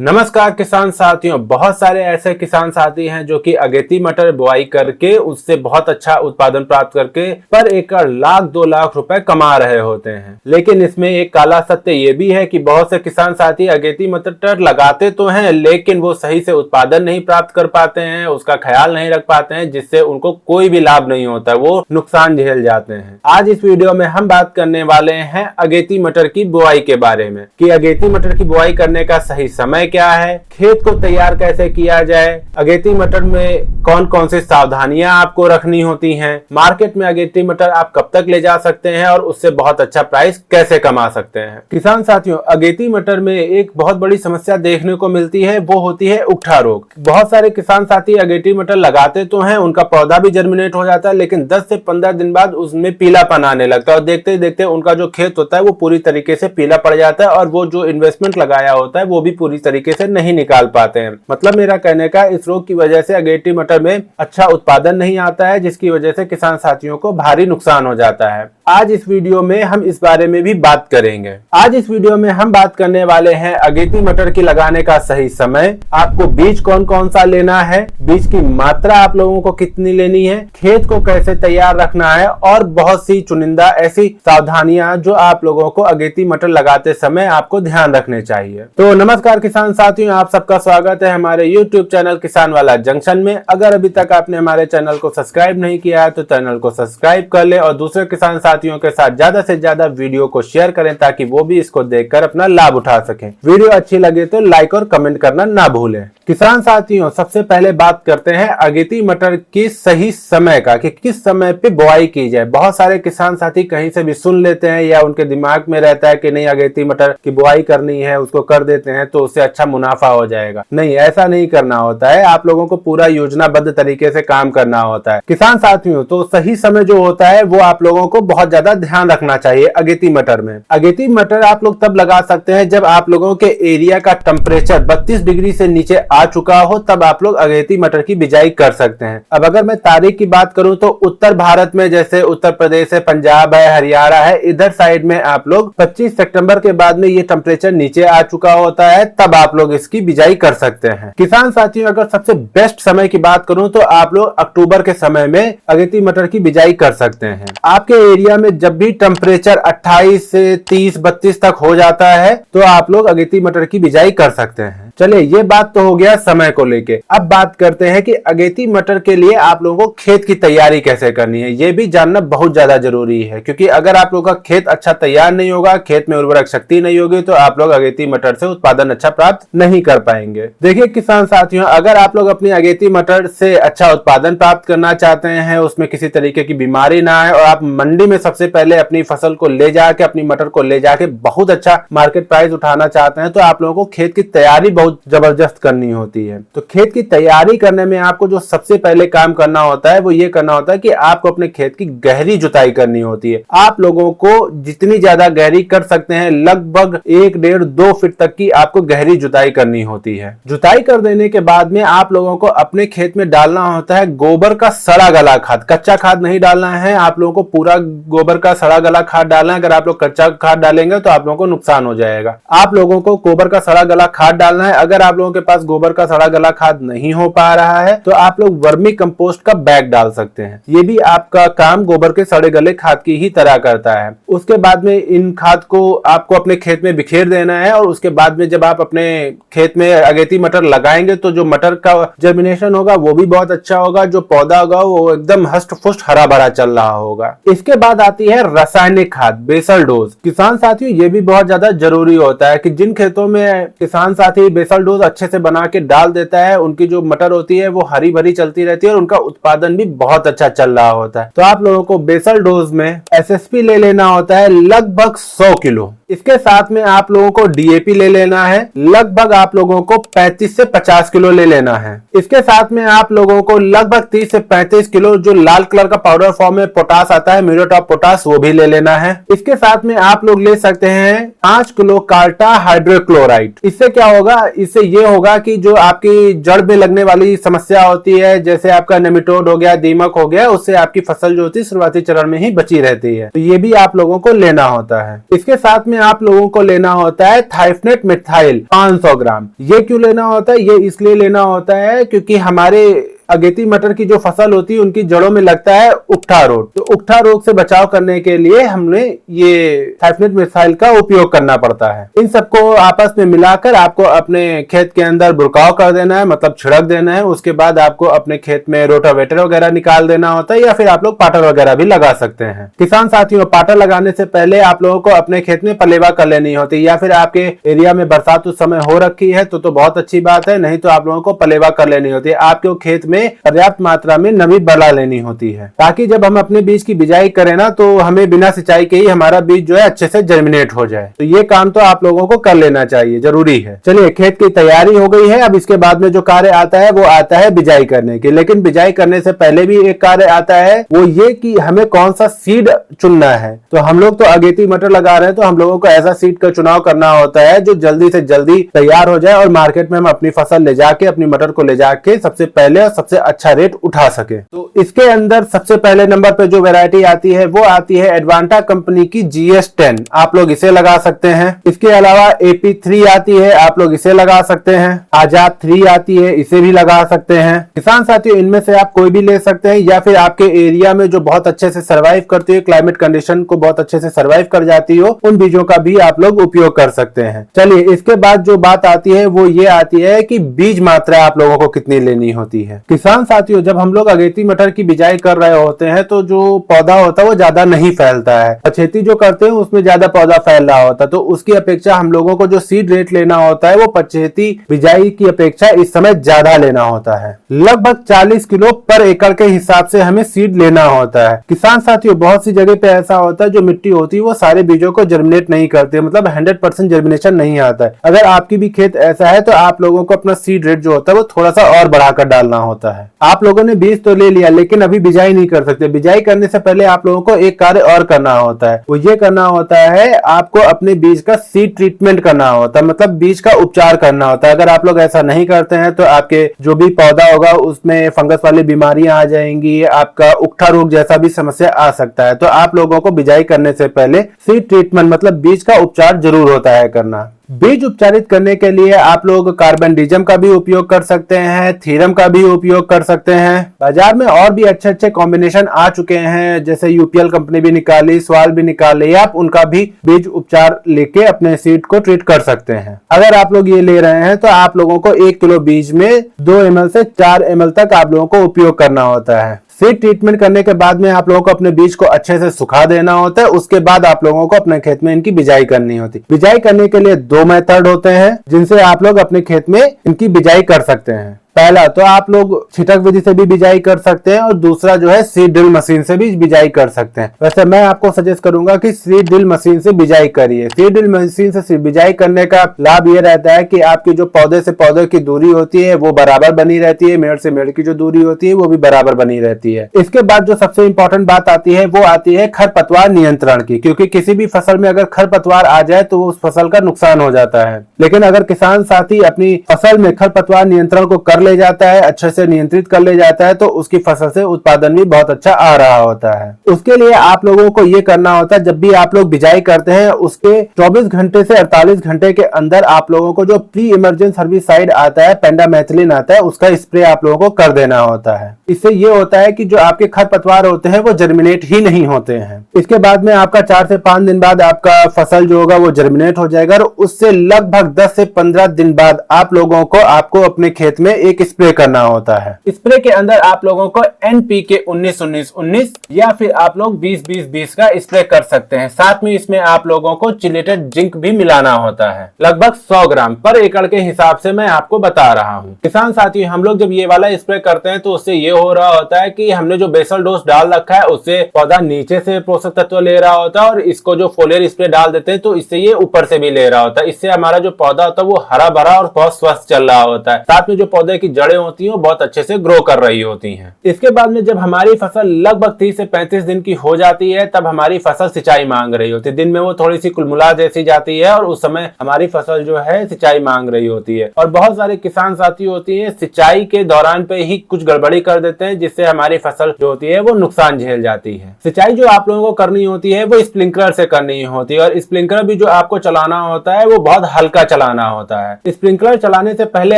नमस्कार किसान साथियों। बहुत सारे ऐसे किसान साथी हैं जो कि अगेती मटर बुआई करके उससे बहुत अच्छा उत्पादन प्राप्त करके पर एकड़ लाख 2 लाख रुपए कमा रहे होते हैं। लेकिन इसमें एक काला सत्य ये भी है कि बहुत से किसान साथी अगेती मटर लगाते तो हैं लेकिन वो सही से उत्पादन नहीं प्राप्त कर पाते हैं, उसका ख्याल नहीं रख पाते हैं, जिससे उनको कोई भी लाभ नहीं होता, वो नुकसान झेल जाते हैं। आज इस वीडियो में हम बात करने वाले हैं अगेती मटर की बुआई के बारे में कि अगेती मटर की बुआई करने का सही समय क्या है, खेत को तैयार कैसे किया जाए, अगेती मटर में कौन कौन सी सावधानियां आपको रखनी होती हैं, मार्केट में अगेती मटर आप कब तक ले जा सकते हैं और उससे बहुत अच्छा प्राइस कैसे कमा सकते हैं। किसान साथियों, अगेती मटर में एक बहुत बड़ी समस्या देखने को मिलती है, वो होती है उकठा रोग। बहुत सारे किसान साथी अगेती मटर लगाते तो हैं, उनका पौधा भी जर्मिनेट हो जाता है, लेकिन 10 से 15 दिन बाद उसमें पीलापन आने लगता है और देखते ही देखते उनका जो खेत होता है वो पूरी तरीके से पीला पड़ जाता है और वो जो इन्वेस्टमेंट लगाया होता है वो भी पूरी तरीके से नहीं निकाल पाते हैं। मतलब मेरा कहने का, इस रोग की वजह से अगेती मटर में अच्छा उत्पादन नहीं आता है, जिसकी वजह से किसान साथियों को भारी नुकसान हो जाता है। आज इस वीडियो में हम इस बारे में भी बात करेंगे। आज इस वीडियो में हम बात करने वाले हैं अगेती मटर की लगाने का सही समय, आपको बीज कौन कौन सा लेना है, बीज की मात्रा आप लोगों को कितनी लेनी है, खेत को कैसे तैयार रखना है और बहुत सी चुनिंदा ऐसी सावधानियां जो आप लोगों को अगेती मटर लगाते समय आपको ध्यान रखने चाहिए। तो नमस्कार किसान साथियों, आप सबका स्वागत है हमारे YouTube चैनल किसान वाला जंक्शन में। अगर अभी तक आपने हमारे चैनल को सब्सक्राइब नहीं किया है तो चैनल को सब्सक्राइब कर ले और दूसरे किसान साथियों के साथ ज्यादा से ज्यादा वीडियो को शेयर करें ताकि वो भी इसको देखकर अपना लाभ उठा सकें। वीडियो अच्छी लगे तो लाइक और कमेंट करना ना भूलें। किसान साथियों, सबसे पहले बात करते हैं अगेती मटर की सही समय का कि किस समय पे बुआई की जाए। बहुत सारे किसान साथी कहीं से भी सुन लेते हैं या उनके दिमाग में रहता है कि नहीं अगेती मटर की बुआई करनी है, उसको कर देते हैं तो उससे अच्छा मुनाफा हो जाएगा। नहीं, ऐसा नहीं करना होता है। आप लोगों को पूरा योजनाबद्ध तरीके से काम करना होता है। किसान साथियों, तो सही समय जो होता है वो आप लोगों को बहुत ज्यादा ध्यान रखना चाहिए। अगेती मटर में अगेती मटर आप लोग तब लगा सकते हैं जब आप लोगों के एरिया का टेम्परेचर 32 डिग्री से नीचे आ चुका हो, तब आप लोग अगेती मटर की बिजाई कर सकते हैं। अब अगर मैं तारीख की बात करूं तो उत्तर भारत में जैसे उत्तर प्रदेश है, पंजाब है, हरियाणा है, इधर साइड में आप लोग 25 सितंबर के बाद में ये टेम्परेचर नीचे आ चुका होता है, तब आप लोग इसकी बिजाई कर सकते हैं। किसान साथियों, अगर सबसे बेस्ट समय की बात करूं तो आप लोग अक्टूबर के समय में अगेती मटर की बिजाई कर सकते हैं। आपके एरिया में जब भी टेम्परेचर 28 से 30-32 तक हो जाता है तो आप लोग अगेती मटर की बिजाई कर सकते हैं। चलिए, ये बात तो हो गया समय को लेके। अब बात करते हैं कि अगेती मटर के लिए आप लोगों को खेत की तैयारी कैसे करनी है। ये भी जानना बहुत ज्यादा जरूरी है, क्योंकि अगर आप लोगों का खेत अच्छा तैयार नहीं होगा, खेत में उर्वरक शक्ति नहीं होगी, तो आप लोग अगेती मटर से उत्पादन अच्छा प्राप्त नहीं कर पाएंगे। देखिए किसान साथियों, अगर आप लोग अपनी अगेती मटर से अच्छा उत्पादन प्राप्त करना चाहते हैं, उसमें किसी तरीके की बीमारी ना आए और आप मंडी में सबसे पहले अपनी फसल को ले जाके, अपनी मटर को ले जाके बहुत अच्छा मार्केट प्राइस उठाना चाहते हैं, तो आप लोगों को खेत की तैयारी बहुत जबरदस्त करनी होती है। तो खेत की तैयारी करने में आपको जो सबसे पहले काम करना होता है वो ये करना होता है कि आपको अपने खेत की गहरी जुताई करनी होती है। आप लोगों को जितनी ज्यादा गहरी कर सकते हैं, लगभग 1-1.5-2 फीट तक की आपको गहरी जुताई करनी होती है। जुताई कर देने के बाद में आप लोगों को अपने खेत में डालना होता है गोबर का सड़ा गला खाद। कच्चा खाद नहीं डालना है, आप लोगों को पूरा गोबर का सड़ा गला खाद डालना है। अगर आप लोग कच्चा खाद डालेंगे तो आप लोगों को नुकसान हो जाएगा। आप लोगों को गोबर का सड़ा गला खाद डालना है। अगर आप लोगों के पास गोबर का सड़ा गला खाद नहीं हो पा रहा है तो आप लोग वर्मी कंपोस्ट का बैग डाल सकते हैं। ये भी आपका काम गोबर के सड़े गले खाद की ही तरह करता है। उसके बाद में इन खाद को आपको अपने खेत में बिखेर देना है और उसके बाद में जब आप अपने खेत में अगेती मटर लगाएंगे तो जो मटर का जर्मिनेशन होगा वो भी बहुत अच्छा होगा, जो पौधा होगा वो एकदम हष्ट पुष्ट हरा भरा चल रहा होगा। इसके बाद आती है रासायनिक खाद, बेसल डोज। किसान साथियों, ये भी बहुत ज्यादा जरूरी होता है कि जिन खेतों में किसान साथी बेसल डोज अच्छे से बना के डाल देता है, उनकी जो मटर होती है वो हरी भरी चलती रहती है और उनका उत्पादन भी बहुत अच्छा चल रहा होता है। तो आप लोगों को बेसल डोज में एसएसपी ले लेना होता है लगभग 100 किलो। इसके साथ में आप लोगों को डीएपी ले लेना है, लगभग आप लोगों को 35 से 50 किलो ले लेना है। इसके साथ में आप लोगों को लगभग 30 से 35 किलो जो लाल कलर का पाउडर फॉर्म में पोटास आता है, म्यूरेट ऑफ पोटास, वो भी ले लेना है। इसके साथ में आप लोग ले सकते हैं 5 किलो कार्टा हाइड्रोक्लोराइड। इससे क्या होगा, इससे ये होगा कि जो आपकी जड़ में लगने वाली समस्या होती है, जैसे आपका नेमेटोड हो गया, दीमक हो गया, उससे आपकी फसल जो होती है शुरुआती चरण में ही बची रहती है। तो ये भी आप लोगों को लेना होता है। इसके साथ में आप लोगों को लेना होता है थाइफनेट मिथाइल 500 ग्राम। ये क्यों लेना होता है? ये इसलिए लेना होता है क्योंकि हमारे अगेती मटर की जो फसल होती है उनकी जड़ों में लगता है उकठा रोग। तो उकठा रोग से बचाव करने के लिए हमने ये थाइफनेट मिथाइल का उपयोग करना पड़ता है। इन सबको आपस में मिलाकर आपको अपने खेत के अंदर बुरकाव कर देना है, मतलब छिड़क देना है। उसके बाद आपको अपने खेत में रोटावेटर वगैरह निकाल देना होता है, या फिर आप लोग पाटर वगैरह भी लगा सकते हैं। किसान साथियों, पाटर लगाने से पहले आप लोगों को अपने खेत में पलेवा कर लेनी होती है, या फिर आपके एरिया में बरसात उस समय हो रखी है तो बहुत अच्छी बात है, नहीं तो आप लोगों को पलेवा कर लेनी होती है। आपके खेत में पर्याप्त मात्रा में नमी बढ़ा लेनी होती है, ताकि जब हम अपने बीज की बिजाई करें ना, तो हमें बिना सिंचाई के ही हमारा बीज जो है अच्छे से जर्मिनेट हो जाए। तो ये काम तो आप लोगों को कर लेना चाहिए, जरूरी है। चलिए, खेत की तैयारी हो गई है। अब इसके बाद में जो कार्य आता है वो आता है बिजाई करने की। लेकिन बिजाई करने से पहले भी एक कार्य आता है, वो ये कि हमें कौन सा सीड चुनना है। तो हम लोग तो अगेती मटर लगा रहे हैं, तो हम लोगों को ऐसा सीड का चुनाव करना होता है जो जल्दी से जल्दी तैयार हो जाए और मार्केट में हम अपनी फसल ले जाके, अपनी मटर को ले जाके सबसे पहले और सबसे अच्छा रेट उठा सके। तो इसके अंदर सबसे पहले नंबर पे जो वैरायटी आती है वो आती है एडवांटा कंपनी की GS10। आप लोग इसे लगा सकते हैं। इसके अलावा AP3 आती है, आप लोग इसे लगा सकते हैं। आजाद 3 आती है, इसे भी लगा सकते हैं। किसान साथियों, इनमें से आप कोई भी ले सकते हैं, या फिर आपके एरिया में जो बहुत अच्छे से सर्वाइव करती है, क्लाइमेट कंडीशन को बहुत अच्छे से सर्वाइव कर जाती हो, उन बीजों का भी आप लोग उपयोग कर सकते हैं। चलिए, इसके बाद जो बात आती है वो ये आती है कि बीज मात्रा आप लोगों को कितनी लेनी होती है। किसान साथियों, जब हम लोग अगेती मटर की बिजाई कर रहे होते हैं तो जो पौधा होता है वो ज्यादा नहीं फैलता है। पछेती जो करते हैं उसमें ज्यादा पौधा फैल रहा होता है, तो उसकी अपेक्षा हम लोगों को जो सीड रेट लेना होता है वो पछेती बिजाई की अपेक्षा इस समय ज्यादा लेना होता है। लगभग 40 किलो पर एकड़ के हिसाब से हमें सीड लेना होता है। किसान साथियों, बहुत सी जगह पे ऐसा होता है जो मिट्टी होती है वो सारे बीजों को जर्मिनेट नहीं करती, मतलब 100% जर्मिनेशन नहीं आता है। अगर आपकी भी खेत ऐसा है तो आप लोगों को अपना सीड रेट जो होता है वो थोड़ा सा और बढ़ाकर डालना होता है। आप लोगों ने बीज तो ले लिया, लेकिन अभी बिजाई नहीं कर सकते। बिजाई करने से पहले आप लोगों को एक कार्य और करना होता है, वो ये करना होता है आपको अपने बीज का सीड ट्रीटमेंट करना होता है, मतलब बीज का उपचार करना होता है। अगर आप लोग ऐसा नहीं करते हैं तो आपके जो भी पौधा होगा उसमें फंगस वाली बीमारियां आ जाएंगी, आपका उकठा रोग जैसा भी समस्या आ सकता है। तो आप लोगों को बिजाई करने से पहले सीड ट्रीटमेंट मतलब बीज का उपचार जरूर होता है करना। बीज उपचारित करने के लिए आप लोग कार्बेंडिजम का भी उपयोग कर सकते हैं, थीरम का भी उपयोग कर सकते हैं। बाजार में और भी अच्छे अच्छे कॉम्बिनेशन आ चुके हैं, जैसे यूपीएल कंपनी भी निकाली, स्वाल भी निकाली। आप उनका भी बीज उपचार लेके अपने सीड को ट्रीट कर सकते हैं। अगर आप लोग ये ले रहे हैं तो आप लोगों को 1 किलो बीज में 2 ml से 4 ml तक आप लोगों को उपयोग करना होता है। सीड ट्रीटमेंट करने के बाद में आप लोगों को अपने बीज को अच्छे से सुखा देना होता है। उसके बाद आप लोगों को अपने खेत में इनकी बिजाई करनी होती है। बिजाई करने के लिए 2 मेथड होते हैं जिनसे आप लोग अपने खेत में इनकी बिजाई कर सकते हैं। पहला तो आप लोग छिटक विधि से भी बिजाई कर सकते हैं, और दूसरा जो है सीड ड्रिल मशीन से भी बिजाई कर सकते हैं। वैसे मैं आपको सजेस्ट करूंगा कि सीड ड्रिल मशीन से बिजाई करिए। सीड ड्रिल मशीन से बिजाई करने का लाभ ये रहता है कि आपकी जो पौधे से पौधे की दूरी होती है वो बराबर बनी रहती है, मेड़ से मेड़ की जो दूरी होती है वो भी बराबर बनी रहती है। इसके बाद जो सबसे इंपॉर्टेंट बात आती है वो आती है खरपतवार नियंत्रण की, क्योंकि किसी भी फसल में अगर खरपतवार आ जाए तो उस फसल का नुकसान हो जाता है। लेकिन अगर किसान साथी अपनी फसल में खरपतवार नियंत्रण को कर ले जाता है, अच्छे से नियंत्रित कर ले जाता है, तो उसकी फसल से उत्पादन भी बहुत अच्छा आ रहा होता है। उसके लिए आप लोगों को ये करना होता है, जब भी आप लोग बिजाई करते हैं उसके 24 घंटे से 48 घंटे के अंदर आप लोगों को जो प्री इमरजेंस हर्बिसाइड आता है, पेंडामेथिलिन आता है, उसका स्प्रे आप लोगों को कर देना होता है। इससे ये होता है कि जो आपके खरपतवार होते हैं वो जर्मिनेट ही नहीं होते हैं। इसके बाद में आपका 4 से 5 दिन बाद आपका फसल जो होगा वो जर्मिनेट हो जाएगा, और उससे लगभग 10 से 15 दिन बाद आप लोगों को आपको अपने खेत में एक स्प्रे करना होता है। स्प्रे के अंदर आप लोगों को NPK 19-19-19 या फिर आप लोग 20-20-20 का स्प्रे कर सकते हैं। साथ में इसमें आप लोगों को चिलेटेड जिंक भी मिलाना होता है, लगभग 100 ग्राम पर एकड़ के हिसाब से मैं आपको बता रहा हूँ। किसान साथी, हम लोग जब ये वाला स्प्रे करते हैं तो उससे ये हो रहा होता है कि हमने जो बेसल डोज डाल रखा है उससे पौधा नीचे से पोषक तत्व ले रहा होता है, और इसको जो फोलियर स्प्रे डाल देते हैं तो इससे ये ऊपर से भी ले रहा होता है। इससे हमारा जो पौधा होता है वो हरा भरा और बहुत स्वस्थ चल रहा होता है। साथ में जो पौधे की जड़ें होती हैं वो बहुत अच्छे से ग्रो कर रही होती हैं। इसके बाद में जब हमारी फसल लगभग 30 से 35 दिन की हो जाती है तब हमारी फसल सिंचाई मांग रही होती है। दिन में वो थोड़ी सी कुलमुला जैसी जाती है और उस समय हमारी फसल जो है सिंचाई मांग रही होती है। और बहुत सारे किसान साथी होती हैं सिंचाई के दौरान पे ही कुछ गड़बड़ी कर देते हैं जिससे हमारी फसल जो होती है वो नुकसान झेल जाती है। सिंचाई जो आप लोगों को करनी होती है वो स्प्रिंकलर से करनी होती है और स्प्रिंकलर भी जो आपको चलाना होता है वो बहुत हल्का चलाना होता है। स्प्रिंकलर चलाने से पहले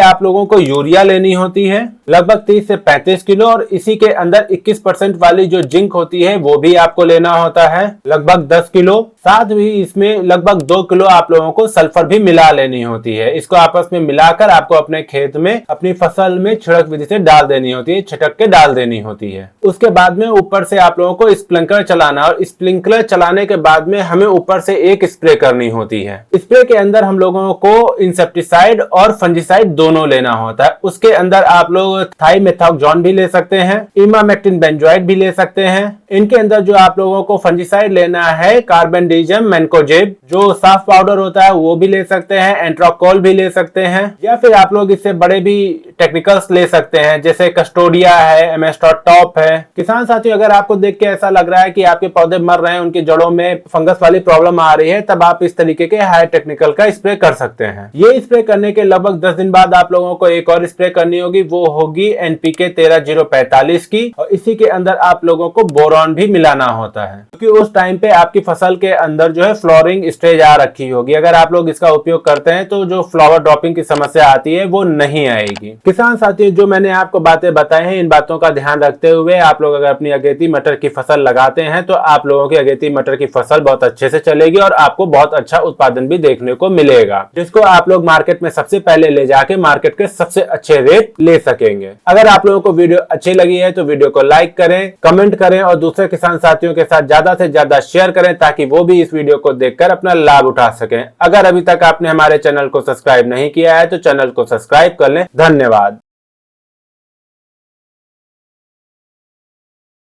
आप लोगों को यूरिया लेनी होती है लगभग 30 से 35 किलो और इसी के अंदर 21% वाली जो जिंक होती है वो भी आपको लेना होता है लगभग 10 किलो। साथ ही इसमें लगभग 2 किलो आप लोगों को सल्फर भी मिला लेनी होती है। इसको आपस में मिलाकर आपको अपने खेत में अपनी फसल में छिड़क विधि से डाल देनी होती है, छिटक के डाल देनी होती है। उसके बाद में ऊपर से आप लोगों को स्प्रिंकलर चलाना और स्प्रिंकलर चलाने के बाद में हमें ऊपर से एक स्प्रे करनी होती है। स्प्रे के अंदर हम लोगों को इंसेक्टिसाइड और फंजीसाइड दोनों लेना होता है। उसके अंदर आप लोग थाइमेथोक्सोन भी ले सकते हैं, इमामेक्टिन बेंजोएट भी ले सकते हैं। इनके अंदर जो आप लोगों को फंजीसाइड लेना है कार्बेंडिजम मैनकोजेब जो साफ पाउडर होता है वो भी ले सकते हैं, एंट्रोकोल भी ले सकते हैं या फिर आप लोग इससे बड़े भी टेक्निकल्स ले सकते हैं जैसे कस्टोडिया है, एमेस्टॉट टॉप है। किसान साथियों अगर आपको देख के ऐसा लग रहा है कि आपके पौधे मर रहे हैं, उनकी जड़ों में फंगस वाली प्रॉब्लम आ रही है, तब आप इस तरीके के हाई टेक्निकल का स्प्रे कर सकते हैं। ये स्प्रे करने के लगभग 10 दिन बाद आप लोगों को एक और स्प्रे करनी होगी, वो होगी एनपीके 13-045 की और इसी के अंदर आप लोगों को बोरॉन भी मिलाना होता है क्योंकि उस टाइम पे आपकी फसल के अंदर जो है फ्लोरिंग स्टेज आ रखी होगी। अगर आप लोग इसका उपयोग करते हैं तो जो फ्लावर ड्रॉपिंग की समस्या आती है वो नहीं आएगी। किसान साथियों जो मैंने आपको बातें बताई हैं इन बातों का ध्यान रखते हुए आप लोग अगर अपनी अगेती मटर की फसल लगाते हैं तो आप लोगों की अगेती मटर की फसल बहुत अच्छे से चलेगी और आपको बहुत अच्छा उत्पादन भी देखने को मिलेगा जिसको आप लोग मार्केट में सबसे पहले ले जाके मार्केट के सबसे अच्छे रेट ले सकेंगे। अगर आप लोगों को वीडियो अच्छी लगी है तो वीडियो को लाइक करें, कमेंट करें और दूसरे किसान साथियों के साथ ज्यादा से ज्यादा शेयर करें ताकि वो भी इस वीडियो को देखकर अपना लाभ उठा सकें। अगर अभी तक आपने हमारे चैनल को सब्सक्राइब नहीं किया है तो चैनल को सब्सक्राइब कर लें। धन्यवाद।